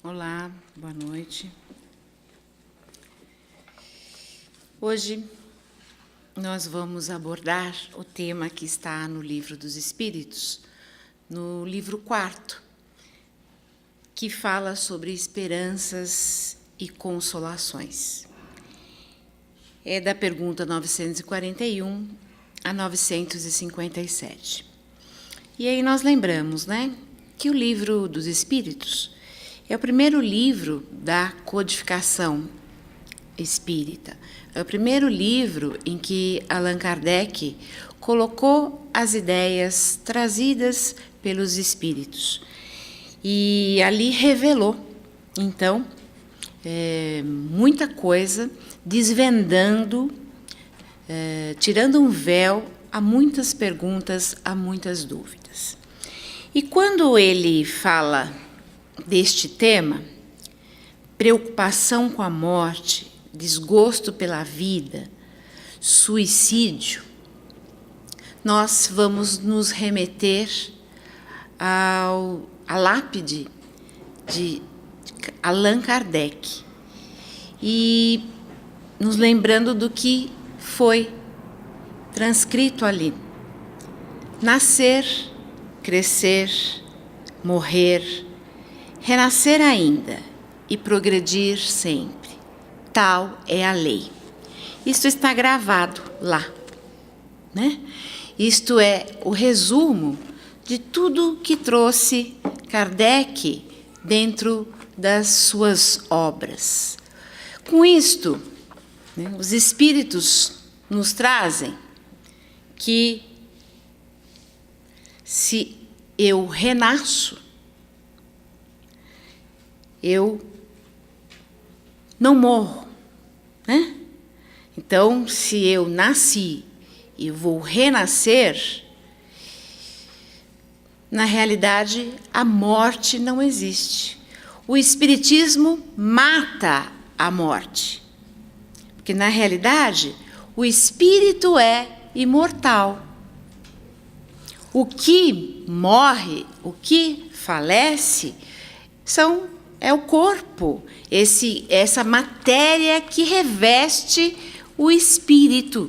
Olá, boa noite. Hoje nós vamos abordar o tema que está no Livro dos Espíritos, no livro 4º, que fala sobre esperanças e consolações. É da pergunta 941 a 957. E aí nós lembramos, que o Livro dos Espíritos é o primeiro livro da codificação espírita. É o primeiro livro em que Allan Kardec colocou as ideias trazidas pelos espíritos. E ali revelou, então, muita coisa, desvendando, tirando um véu a muitas perguntas, a muitas dúvidas. E quando ele fala deste tema, preocupação com a morte, desgosto pela vida, suicídio, nós vamos nos remeter à lápide de Allan Kardec e nos lembrando do que foi transcrito ali: nascer, crescer, morrer, renascer ainda e progredir sempre. Tal é a lei. Isto está gravado lá, Isto é o resumo de tudo que trouxe Kardec dentro das suas obras. Com isto, os espíritos nos trazem que se eu renasço, eu não morro, Então, se eu nasci e vou renascer, na realidade, a morte não existe. O Espiritismo mata a morte, porque, na realidade, o espírito é imortal. O que morre, o que falece, é o corpo, essa matéria que reveste o espírito,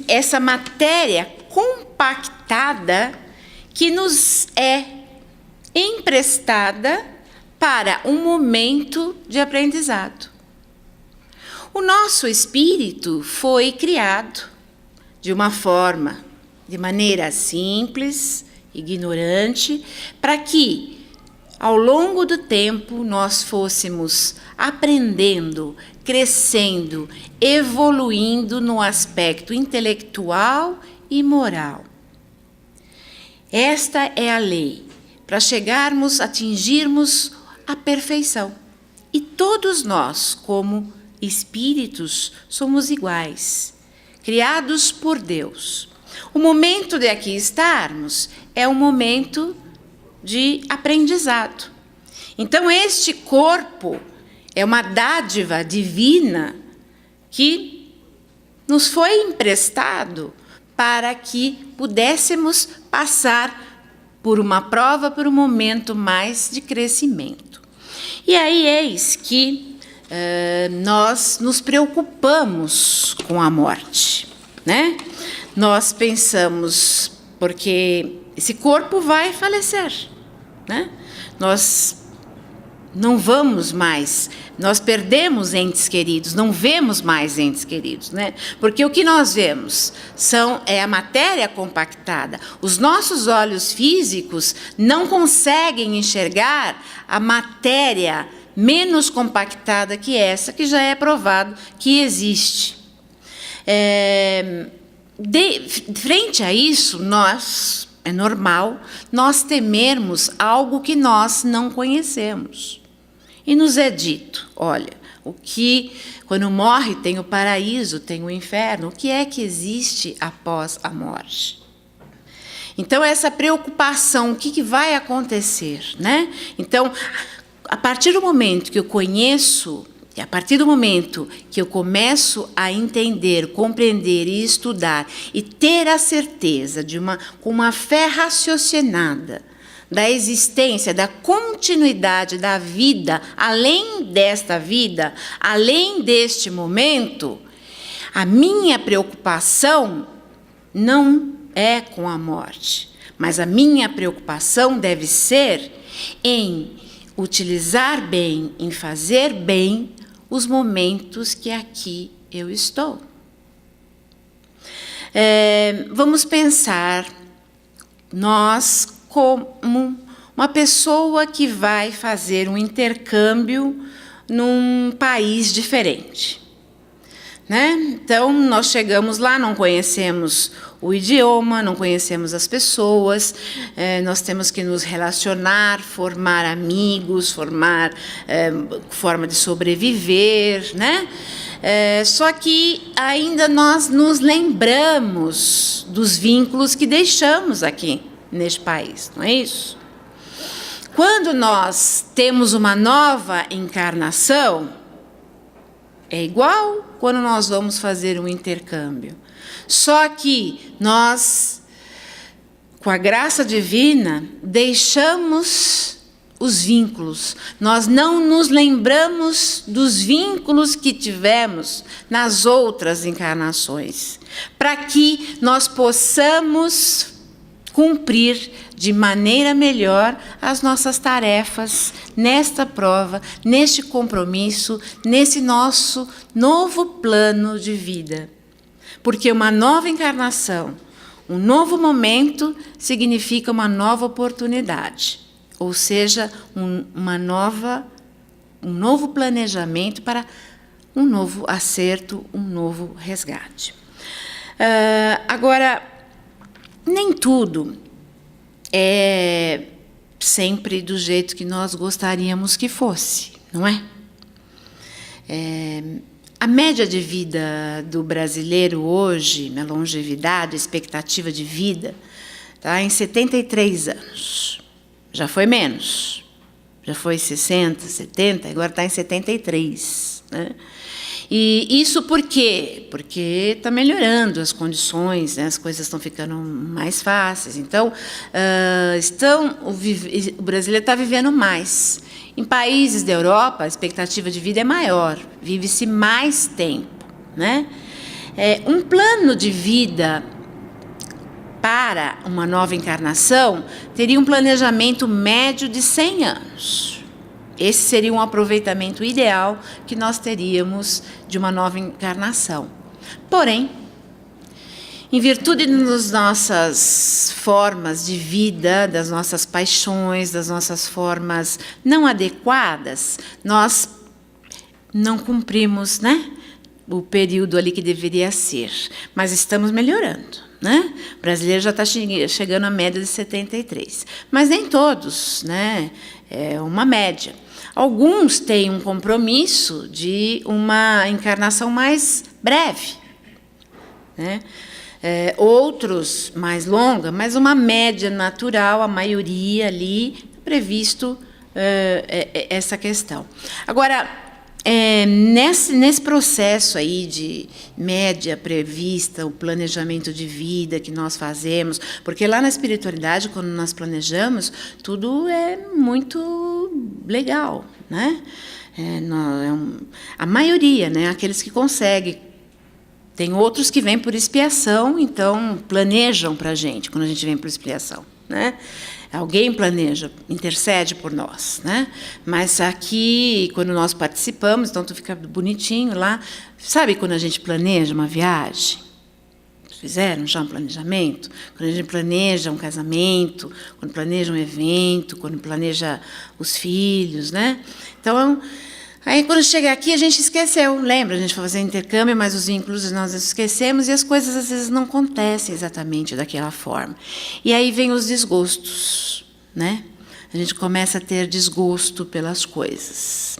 essa matéria compactada que nos é emprestada para um momento de aprendizado. O nosso espírito foi criado de maneira simples, ignorante, para que ao longo do tempo, nós fôssemos aprendendo, crescendo, evoluindo no aspecto intelectual e moral. Esta é a lei, para atingirmos a perfeição. E todos nós, como espíritos, somos iguais, criados por Deus. O momento de aqui estarmos é um momento de aprendizado. Então, este corpo é uma dádiva divina que nos foi emprestado para que pudéssemos passar por uma prova, por um momento mais de crescimento. E aí eis que nós nos preocupamos com a morte, Nós pensamos, porque esse corpo vai falecer, Nós não vamos mais, nós perdemos entes queridos, não vemos mais entes queridos, Porque o que nós vemos é a matéria compactada. Os nossos olhos físicos não conseguem enxergar a matéria menos compactada que essa, que já é provado que existe. Frente a isso, é normal nós temermos algo que nós não conhecemos. E nos é dito, olha, quando morre tem o paraíso, tem o inferno, o que é que existe após a morte? Então, essa preocupação, o que vai acontecer, Então, a partir do momento que eu conheço, e a partir do momento que eu começo a entender, compreender e estudar e ter a certeza com uma fé raciocinada da existência, da continuidade da vida, além desta vida, além deste momento, a minha preocupação não é com a morte, mas a minha preocupação deve ser em utilizar bem, em fazer bem os momentos que aqui eu estou. Vamos pensar nós como uma pessoa que vai fazer um intercâmbio num país diferente, né? Então, nós chegamos lá, não conhecemos o idioma, não conhecemos as pessoas, nós temos que nos relacionar, formar amigos, formar forma de sobreviver, né? Só que ainda nós nos lembramos dos vínculos que deixamos aqui neste país, não é isso? Quando nós temos uma nova encarnação, é igual quando nós vamos fazer um intercâmbio. Só que nós, com a graça divina, deixamos os vínculos. Nós não nos lembramos dos vínculos que tivemos nas outras encarnações, para que nós possamos cumprir de maneira melhor as nossas tarefas nesta prova, neste compromisso, nesse nosso novo plano de vida. Porque uma nova encarnação, um novo momento, significa uma nova oportunidade, ou seja, um novo planejamento para um novo acerto, um novo resgate. Agora, nem tudo é sempre do jeito que nós gostaríamos que fosse, não é? A média de vida do brasileiro hoje, na longevidade, a expectativa de vida, está em 73 anos. Já foi menos. Já foi 60, 70, agora está em 73. Né? E isso por quê? Porque está melhorando as condições, né? As coisas estão ficando mais fáceis. Então, o brasileiro está vivendo mais. Em países da Europa, a expectativa de vida é maior, vive-se mais tempo. Né? Um plano de vida para uma nova encarnação teria um planejamento médio de 100 anos. Esse seria um aproveitamento ideal que nós teríamos de uma nova encarnação. Porém, em virtude das nossas formas de vida, das nossas paixões, das nossas formas não adequadas, nós não cumprimos, né, o período ali que deveria ser. Mas estamos melhorando. Né? O brasileiro já está chegando à média de 73. Mas nem todos, né? É uma média. Alguns têm um compromisso de uma encarnação mais breve, né? Outros mais longa, mas uma média natural, a maioria ali, previsto essa questão. Agora, nesse processo aí de média prevista, o planejamento de vida que nós fazemos, porque lá na espiritualidade, quando nós planejamos, tudo é muito legal, né? A maioria, né? Aqueles que conseguem. Tem outros que vêm por expiação, então planejam para a gente, quando a gente vem por expiação, né? Alguém planeja, intercede por nós, né? Mas aqui, quando nós participamos, então tudo fica bonitinho lá. Sabe quando a gente planeja uma viagem? Fizeram já um planejamento? Quando a gente planeja um casamento, quando planeja um evento, quando planeja os filhos, né? Então, aí quando chega aqui a gente esqueceu, lembra? A gente foi fazer intercâmbio, mas os vínculos nós esquecemos e as coisas às vezes não acontecem exatamente daquela forma. E aí vem os desgostos, né? A gente começa a ter desgosto pelas coisas,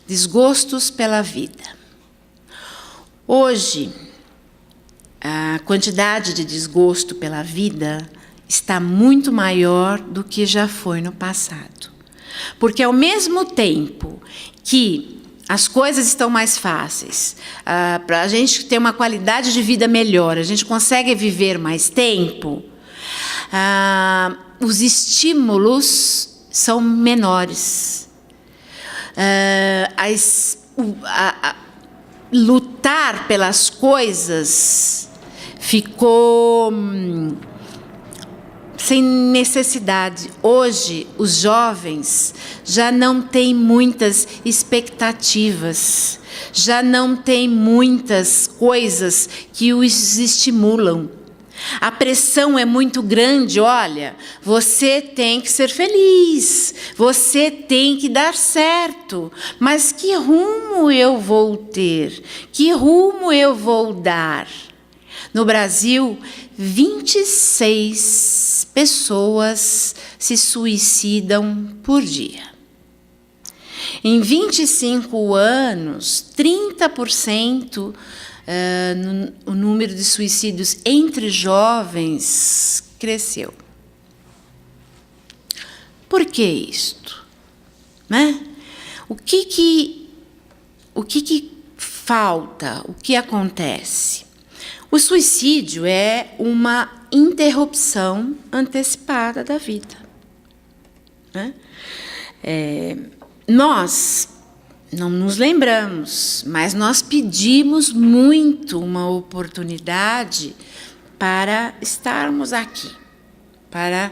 desgostos pela vida. Hoje, a quantidade de desgosto pela vida está muito maior do que já foi no passado. Porque ao mesmo tempo que as coisas estão mais fáceis, para a gente ter uma qualidade de vida melhor, a gente consegue viver mais tempo, os estímulos são menores. Lutar pelas coisas ficou sem necessidade. Hoje, os jovens já não têm muitas expectativas, já não têm muitas coisas que os estimulam. A pressão é muito grande. Olha, você tem que ser feliz, você tem que dar certo, mas que rumo eu vou ter? Que rumo eu vou dar? No Brasil, 26 pessoas se suicidam por dia. Em 25 anos, 30% o número de suicídios entre jovens cresceu. Por que isto? Né? O que falta? O que acontece? O suicídio é uma interrupção antecipada da vida. Né? Nós não nos lembramos, mas nós pedimos muito uma oportunidade para estarmos aqui, para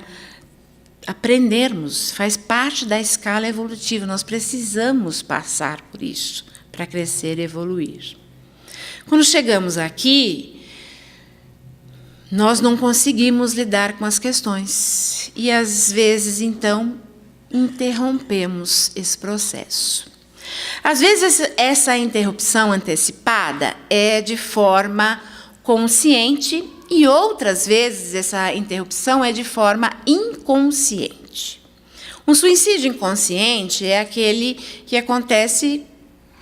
aprendermos. Faz parte da escala evolutiva, nós precisamos passar por isso para crescer e evoluir. Quando chegamos aqui, nós não conseguimos lidar com as questões e, às vezes, então, interrompemos esse processo. Às vezes, essa interrupção antecipada é de forma consciente e, outras vezes, essa interrupção é de forma inconsciente. Um suicídio inconsciente é aquele que acontece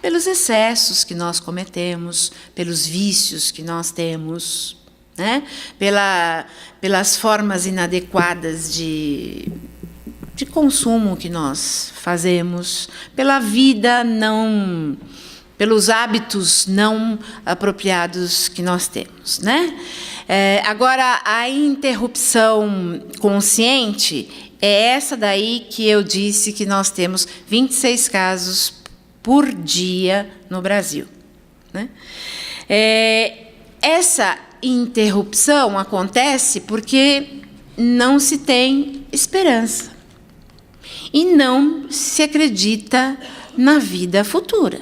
pelos excessos que nós cometemos, pelos vícios que nós temos, né? Pelas formas inadequadas de consumo que nós fazemos, pela vida não, pelos hábitos não apropriados que nós temos, né? Agora, a interrupção consciente é essa daí que eu disse que nós temos 26 casos por dia no Brasil, né? Essa interrupção acontece porque não se tem esperança e não se acredita na vida futura,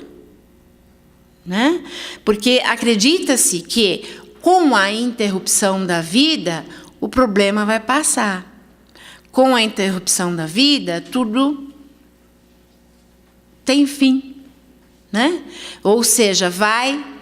né? Porque acredita-se que, com a interrupção da vida, o problema vai passar. Com a interrupção da vida, tudo tem fim, né? Ou seja, vai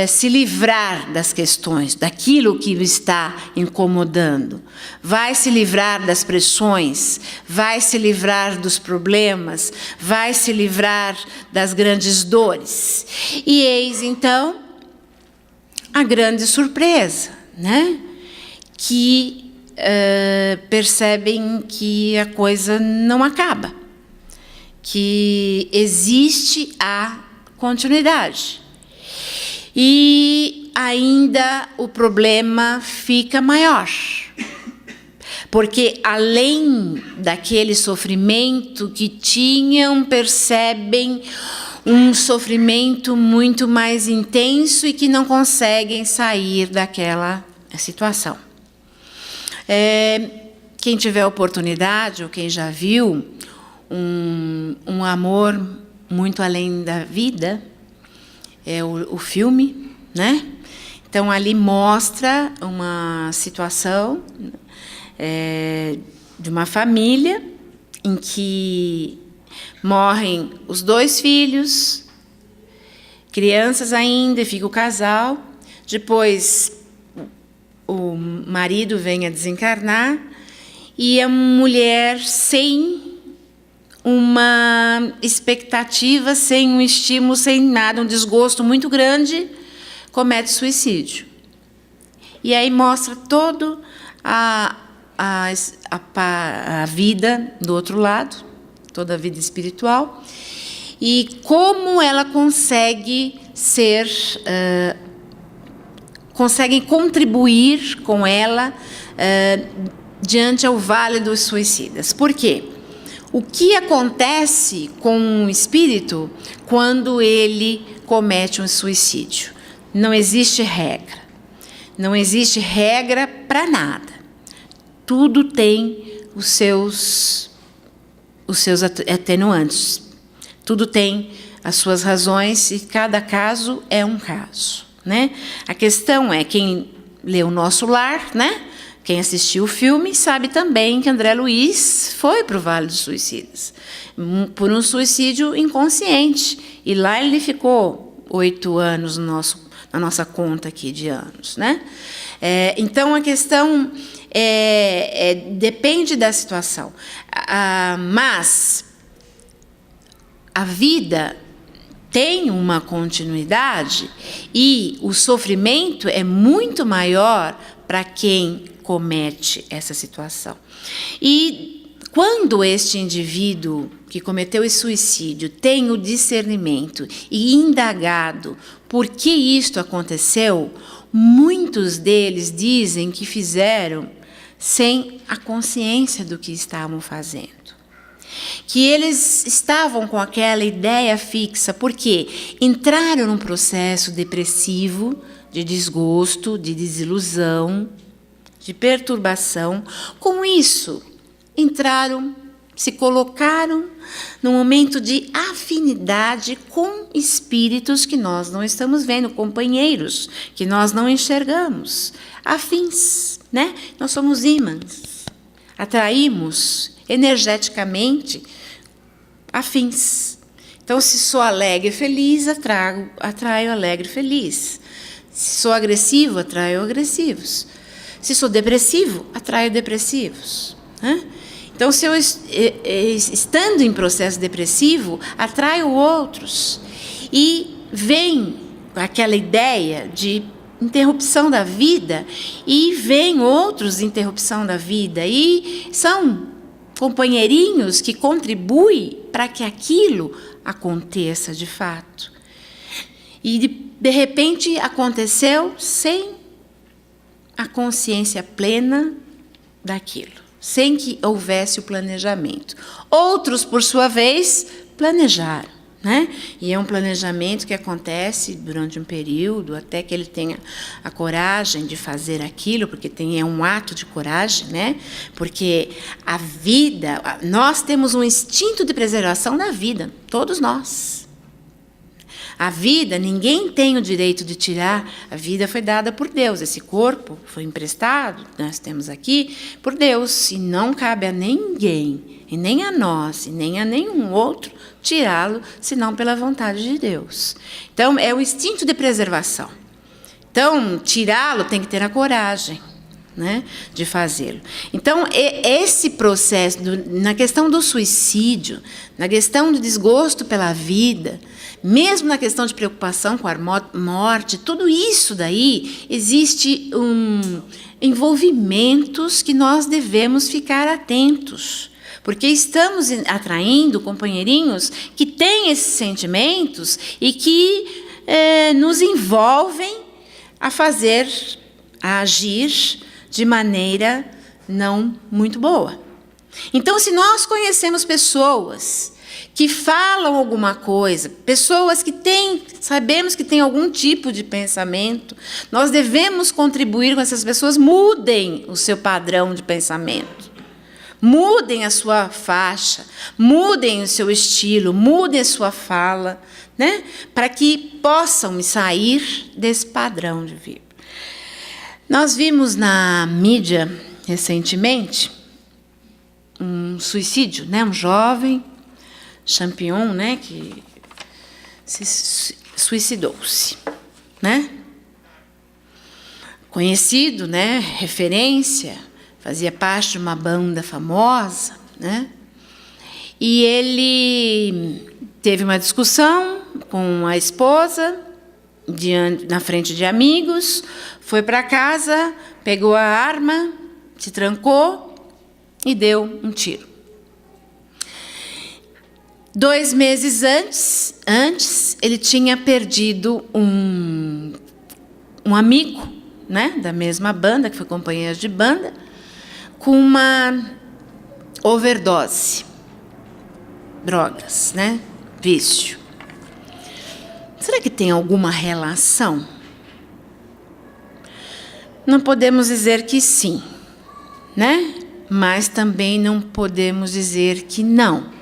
se livrar das questões, daquilo que o está incomodando, vai se livrar das pressões, vai se livrar dos problemas, vai se livrar das grandes dores. E eis, então, a grande surpresa, né? Que percebem que a coisa não acaba, que existe a continuidade. E ainda o problema fica maior, porque além daquele sofrimento que tinham, percebem um sofrimento muito mais intenso e que não conseguem sair daquela situação. Quem tiver oportunidade, ou quem já viu um amor muito além da vida, é o filme, né? Então, ali mostra uma situação de uma família em que morrem os 2 filhos, crianças ainda, e fica o casal. Depois, o marido vem a desencarnar e a mulher, sem uma expectativa, sem um estímulo, sem nada, um desgosto muito grande, comete suicídio. E aí mostra toda a vida do outro lado, toda a vida espiritual, e como ela consegue conseguem contribuir com ela diante ao Vale dos Suicidas. Por quê? O que acontece com um espírito quando ele comete um suicídio? Não existe regra. Não existe regra para nada. Tudo tem os seus atenuantes. Tudo tem as suas razões e cada caso é um caso, né? A questão é, quem leu O Nosso Lar, né? Quem assistiu o filme sabe também que André Luiz foi para o Vale dos Suicidas por um suicídio inconsciente. E lá ele ficou 8 anos na nossa conta aqui de anos, né? Então, a questão depende da situação. Mas a vida tem uma continuidade e o sofrimento é muito maior para quem comete essa situação. E quando este indivíduo que cometeu esse suicídio tem o discernimento e indagado por que isto aconteceu, muitos deles dizem que fizeram sem a consciência do que estavam fazendo. Que eles estavam com aquela ideia fixa, porque entraram num processo depressivo, de desgosto, de desilusão, de perturbação. Com isso, entraram, se colocaram num momento de afinidade com espíritos que nós não estamos vendo, companheiros que nós não enxergamos, afins, né? Nós somos ímãs, atraímos energeticamente afins. Então, se sou alegre e feliz, atraio alegre e feliz. Se sou agressivo, atraio agressivos. Se sou depressivo, atraio depressivos. Então, se eu estando em processo depressivo, atraio outros. E vem aquela ideia de interrupção da vida, e vem outros de interrupção da vida, e são companheirinhos que contribuem para que aquilo aconteça de fato. E de repente aconteceu sem a consciência plena daquilo, sem que houvesse o planejamento. Outros, por sua vez, planejaram, né? E é um planejamento que acontece durante um período, até que ele tenha a coragem de fazer aquilo, porque é um ato de coragem, né? Porque a vida, nós temos um instinto de preservação da vida, todos nós. A vida, ninguém tem o direito de tirar, a vida foi dada por Deus, esse corpo foi emprestado, nós temos aqui, por Deus, e não cabe a ninguém, e nem a nós, e nem a nenhum outro, tirá-lo, senão pela vontade de Deus. Então, é o instinto de preservação. Então, tirá-lo tem que ter a coragem, né, de fazê-lo. Então, esse processo, na questão do suicídio, na questão do desgosto pela vida, mesmo na questão de preocupação com a morte, tudo isso daí, existe envolvimentos que nós devemos ficar atentos. Porque estamos atraindo companheirinhos que têm esses sentimentos e que nos envolvem a agir de maneira não muito boa. Então, se nós conhecemos pessoas que falam alguma coisa, pessoas que sabemos que têm algum tipo de pensamento, nós devemos contribuir com essas pessoas, mudem o seu padrão de pensamento. Mudem a sua faixa, mudem o seu estilo, mudem a sua fala, né? Para que possam sair desse padrão de vida. Nós vimos na mídia, recentemente, um suicídio, né? Um jovem, Champignon, né? Que suicidou-se, né? Conhecido, né? Referência, fazia parte de uma banda famosa, né? E ele teve uma discussão com a esposa, na frente de amigos, foi para casa, pegou a arma, se trancou e deu um tiro. 2 meses antes ele tinha perdido um amigo, né, da mesma banda, que foi companheiro de banda, com uma overdose, drogas, né? Vício. Será que tem alguma relação? Não podemos dizer que sim, né? Mas também não podemos dizer que não.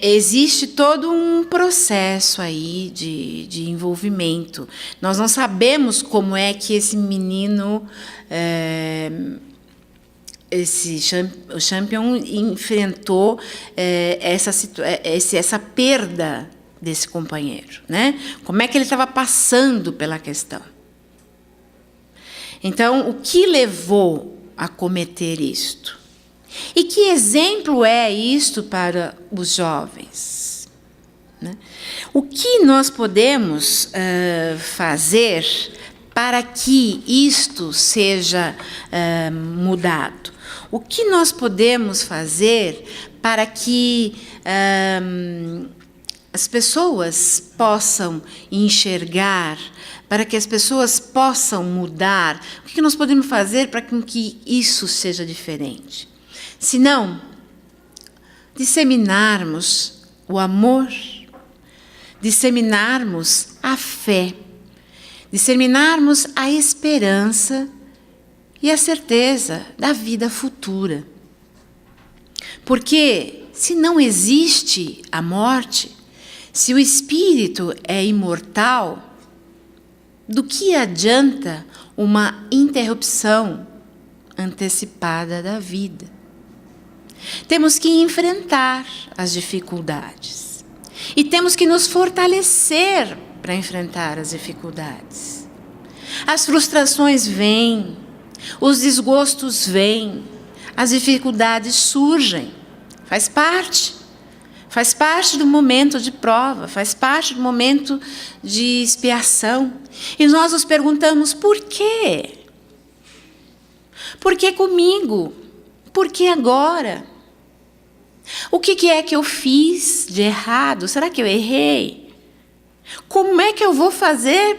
Existe todo um processo aí de envolvimento. Nós não sabemos como é que esse menino, o Champion, enfrentou essa perda desse companheiro, né? Como é que ele estava passando pela questão? Então, o que levou a cometer isto? E que exemplo é isto para os jovens, né? O que nós podemos fazer para que isto seja mudado? O que nós podemos fazer para que as pessoas possam enxergar, para que as pessoas possam mudar? O que nós podemos fazer para que isso seja diferente? Se não, disseminarmos o amor, disseminarmos a fé, disseminarmos a esperança e a certeza da vida futura. Porque se não existe a morte, se o espírito é imortal, do que adianta uma interrupção antecipada da vida? Temos que enfrentar as dificuldades e temos que nos fortalecer para enfrentar as dificuldades. As frustrações vêm, os desgostos vêm, as dificuldades surgem, faz parte do momento de prova, faz parte do momento de expiação. E nós nos perguntamos: por quê? Por que comigo? Por que agora? O que é que eu fiz de errado? Será que eu errei? Como é que eu vou fazer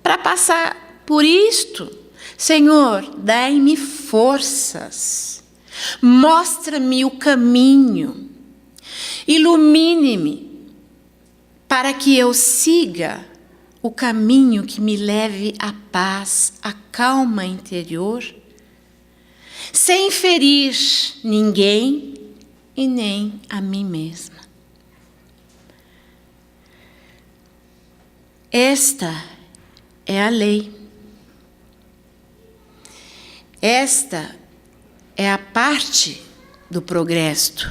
para passar por isto? Senhor, dai-me forças. Mostra-me o caminho. Ilumine-me para que eu siga o caminho que me leve à paz, à calma interior, sem ferir ninguém e nem a mim mesma. Esta é a lei. Esta é a parte do progresso.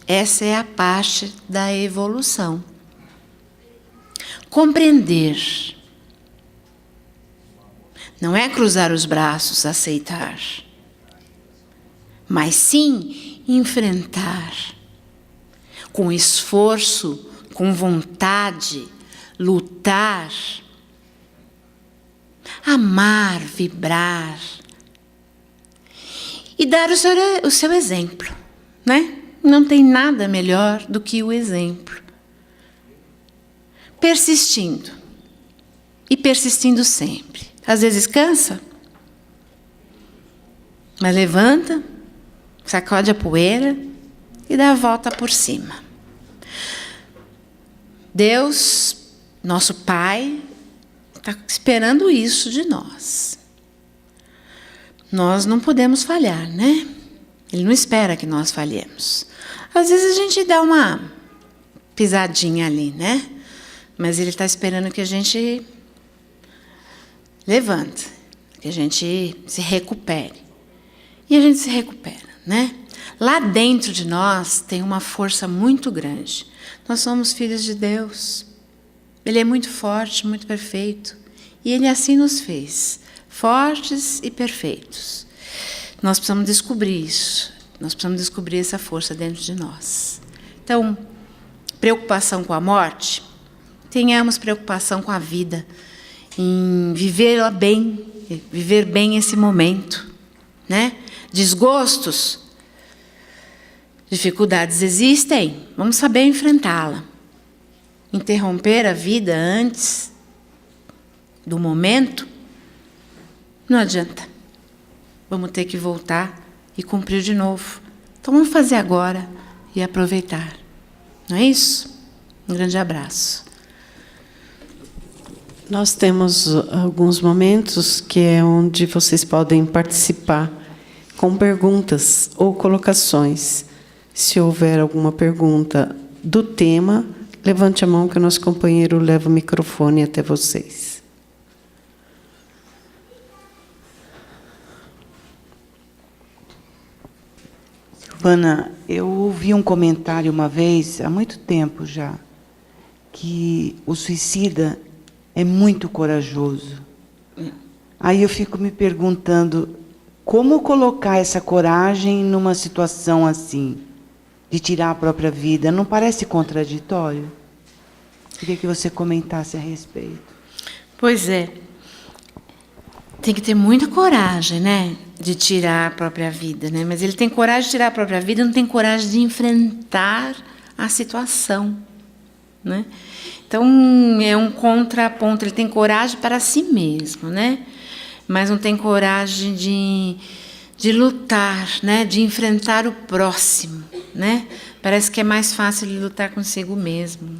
Essa é a parte da evolução. Compreender. Não é cruzar os braços, aceitar, mas sim enfrentar, com esforço, com vontade, lutar, amar, vibrar e dar o seu exemplo, né? Não tem nada melhor do que o exemplo. Persistindo e persistindo sempre. Às vezes cansa, mas levanta, sacode a poeira e dá a volta por cima. Deus, nosso Pai, está esperando isso de nós. Nós não podemos falhar, né? Ele não espera que nós falhemos. Às vezes a gente dá uma pisadinha ali, né? Mas Ele está esperando que a gente levanta, que a gente se recupere. E a gente se recupera, né? Lá dentro de nós tem uma força muito grande. Nós somos filhos de Deus. Ele é muito forte, muito perfeito. E Ele assim nos fez, fortes e perfeitos. Nós precisamos descobrir isso. Nós precisamos descobrir essa força dentro de nós. Então, preocupação com a morte, tenhamos preocupação com a vida, em viver bem esse momento, né? Desgostos, dificuldades existem, vamos saber enfrentá-la. Interromper a vida antes do momento não adianta. vamos ter que voltar e cumprir de novo. Então vamos fazer agora e aproveitar. Não é isso? Um grande abraço. Nós temos alguns momentos que é onde vocês podem participar com perguntas ou colocações. Se houver alguma pergunta do tema, levante a mão que o nosso companheiro leva o microfone até vocês. Silvana, eu ouvi um comentário uma vez, há muito tempo já, que o suicida é muito corajoso. Aí eu fico me perguntando, como colocar essa coragem numa situação assim, de tirar a própria vida? Não parece contraditório? Queria que você comentasse a respeito. Pois é. Tem que ter muita coragem, né, de tirar a própria vida, né? Mas ele tem coragem de tirar a própria vida, não tem coragem de enfrentar a situação, né? Então é um contraponto. Ele tem coragem para si mesmo, né? Mas não tem coragem de lutar, né? De enfrentar o próximo, né? Parece que é mais fácil de lutar consigo mesmo.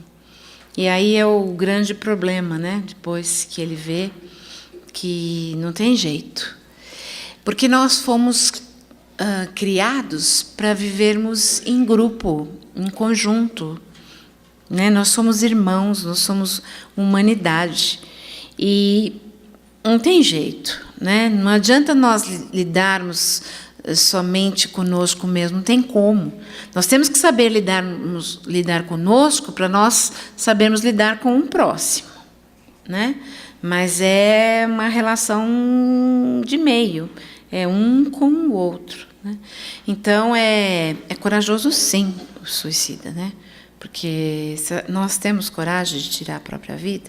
E aí é o grande problema, né? Depois que ele vê que não tem jeito. Porque nós fomos criados para vivermos em grupo, em conjunto, né? Nós somos irmãos, nós somos humanidade. E não tem jeito, né? Não adianta nós lidarmos somente conosco mesmo, não tem como. Nós temos que saber lidar conosco para nós sabermos lidar com o próximo, né? Mas é uma relação de meio, é um com o outro, né? Então é corajoso sim o suicida, né? Porque nós temos coragem de tirar a própria vida.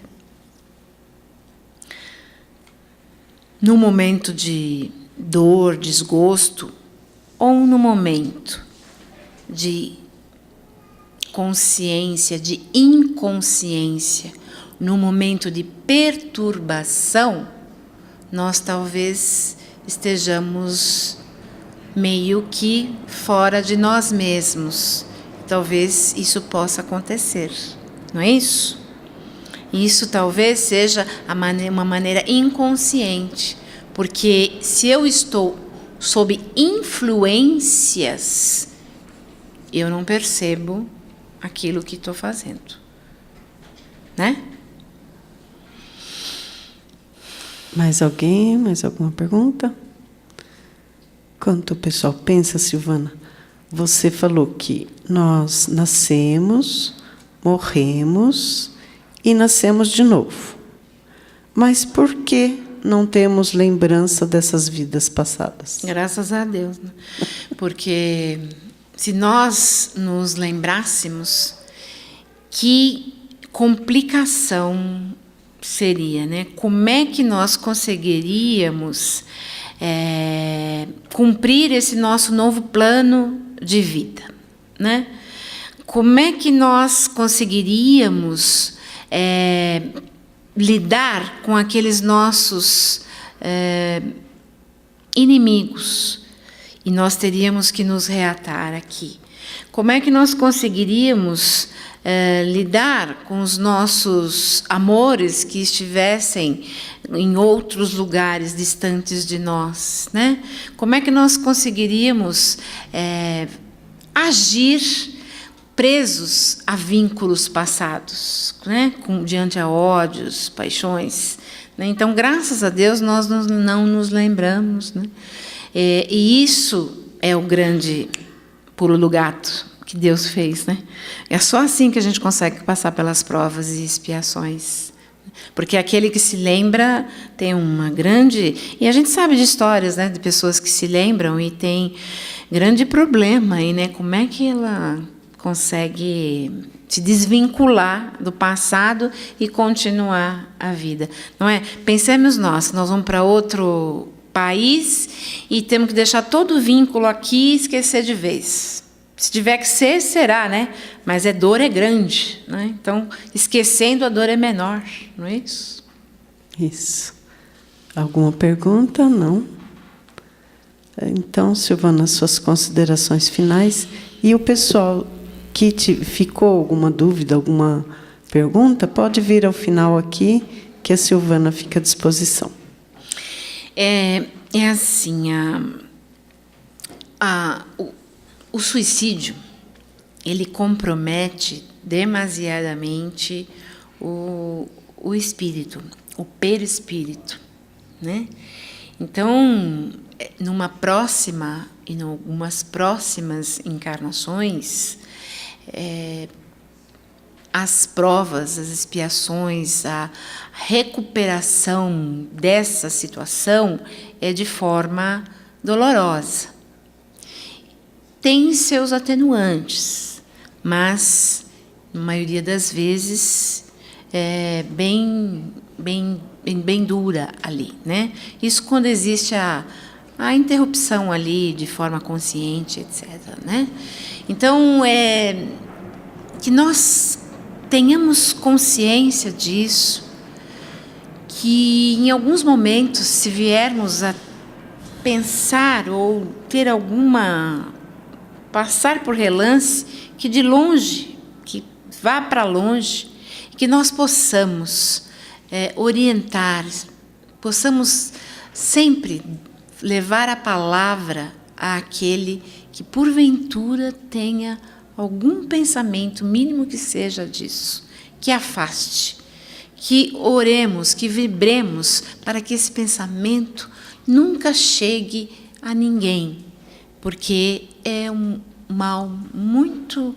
No momento de dor, desgosto, ou no momento de consciência, de inconsciência, no momento de perturbação, nós talvez estejamos meio que fora de nós mesmos. Talvez isso possa acontecer, não é isso? Isso talvez seja uma maneira inconsciente, porque se eu estou sob influências, eu não percebo aquilo que estou fazendo, né? Mais alguém? Mais alguma pergunta? Quanto o pessoal pensa, Silvana, você falou que nós nascemos, morremos e nascemos de novo. Mas por que não temos lembrança dessas vidas passadas? Graças a Deus, né? Porque se nós nos lembrássemos, que complicação seria, né? Como é que nós conseguiríamos cumprir esse nosso novo plano de vida, né? Como é que nós conseguiríamos lidar com aqueles nossos inimigos? E nós teríamos que nos reatar aqui. Como é que nós conseguiríamos lidar com os nossos amores que estivessem em outros lugares distantes de nós, né? Como é que nós conseguiríamos agir presos a vínculos passados, né? Diante a ódios, paixões, né? Então, graças a Deus, nós não nos lembramos, né? E isso é o grande pulo do gato que Deus fez, né? É só assim que a gente consegue passar pelas provas e expiações. Porque aquele que se lembra tem uma grande... E a gente sabe de histórias, né, de pessoas que se lembram e tem grande problema aí, né? Como é que ela consegue se desvincular do passado e continuar a vida? Não é? Pensemos nós vamos para outro país e temos que deixar todo o vínculo aqui e esquecer de vez. Se tiver que ser, será, né? Mas dor é grande, né? Então, esquecendo, a dor é menor, não é isso? Isso. Alguma pergunta? Não? Então, Silvana, suas considerações finais. E o pessoal que ficou alguma dúvida, alguma pergunta, pode vir ao final aqui, que a Silvana fica à disposição. É assim, o suicídio, ele compromete demasiadamente o espírito, o perispírito, né? Então, numa próxima e em algumas próximas encarnações, as provas, as expiações, a recuperação dessa situação é de forma dolorosa. Tem seus atenuantes, mas, na maioria das vezes, é bem dura ali, né? Isso quando existe a interrupção ali de forma consciente, etc., né? Então, que nós tenhamos consciência disso, que em alguns momentos, se viermos a pensar ou ter passar por relance, que de longe, que vá para longe, que nós possamos orientar, possamos sempre levar a palavra àquele que porventura tenha algum pensamento, mínimo que seja disso, que afaste, que oremos, que vibremos para que esse pensamento nunca chegue a ninguém, porque é um mal muito,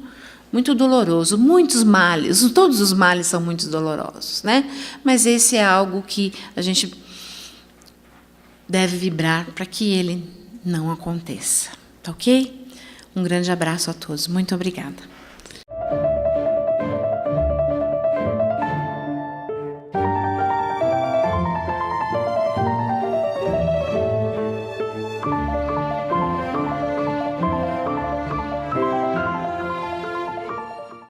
muito doloroso. Muitos males, todos os males são muito dolorosos, né? Mas esse é algo que a gente deve vibrar para que ele não aconteça, tá ok? Um grande abraço a todos. Muito obrigada.